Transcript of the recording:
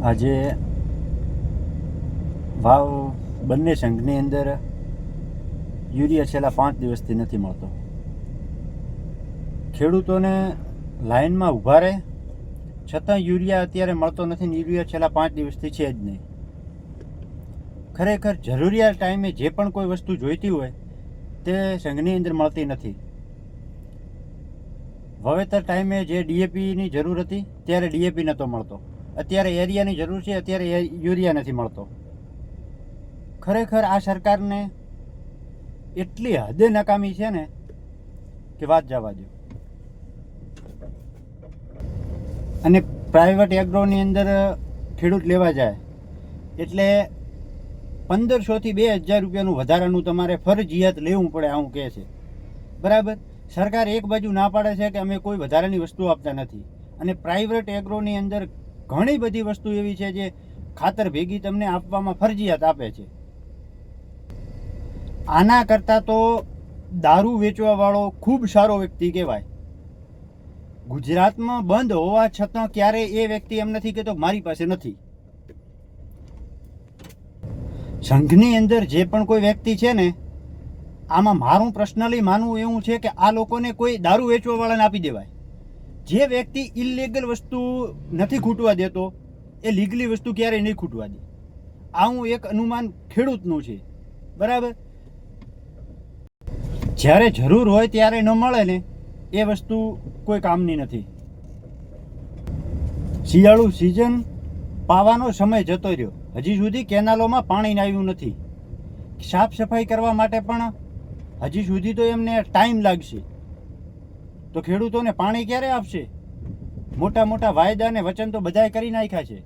આજે વાવ બંને સંઘની અંદર યુરિયા છેલ્લા 5 દિવસથી નથી મળતો. ખેડૂતોને લાઇનમાં ઊભા રહે છતાં યુરિયા અત્યારે મળતો નથી ને યુરિયા છેલ્લા 5 દિવસથી છે જ નહીં. ખરેખર જરૂરિયાત ટાઈમે જે પણ કોઈ વસ્તુ જોઈતી હોય તે સંઘની અંદર મળતી નથી. વાવેતર ટાઈમે જે ડીએપીની જરૂર હતી ત્યારે ડીએપી નહોતો મળતો. અત્યારે એરિયાની જરૂર છે, અત્યારે યુરિયા નથી મળતો. ખરેખર આ સરકારને એટલી હદે નકામી છે ને કે વાત જવા દો. અને પ્રાઇવેટ એગ્રોની અંદર ખેડૂત લેવા જાય એટલે 1500 થી 2000 રૂપિયાનું વધારાનું તમારે ફરજિયાત લેવું પડે, આવું કહે છે. બરાબર, સરકાર એક બાજુ ના પાડે છે કે અમે કોઈ વધારાની વસ્તુ આપતા નથી, અને પ્રાઇવેટ એગ્રોની અંદર ઘણી બધી વસ્તુ એવી છે જે ખાતર ભેગી તમને આપવામાં ફરજિયાત આપે છે. આના કરતાં તો દારૂ વેચવાવાળો ખૂબ સારો વ્યક્તિ કહેવાય. ગુજરાતમાં બંધ હોવા છતાં ક્યારે એ વ્યક્તિ એમ નથી કહેતો મારી પાસે નથી. સંઘની અંદર જે પણ કોઈ વ્યક્તિ છે ને, આમાં મારું પર્સનલી માનવું એવું છે કે આ લોકોને કોઈ દારૂ વેચવાવાળાને આપી દેવાય. જે વ્યક્તિ ઇલીગલ વસ્તુ નથી ખૂટવા દેતો એ લીગલી વસ્તુ ક્યારેય નહીં ખૂટવા દે. આવું એક અનુમાન ખેડૂતનું છે. બરાબર, જ્યારે જરૂર હોય ત્યારે ન મળે ને એ વસ્તુ કોઈ કામની નથી. શિયાળુ સિઝન પાવાનો સમય જતો રહ્યો, હજી સુધી કેનાલોમાં પાણી આવ્યું નથી. સાફ સફાઈ કરવા માટે પણ હજી સુધી તો એમને ટાઈમ લાગશે. તો ખેડૂતોને પાણી ક્યારે આપશે? મોટા મોટા વાયદા અને વચન તો બધાએ કરી નાખ્યા છે.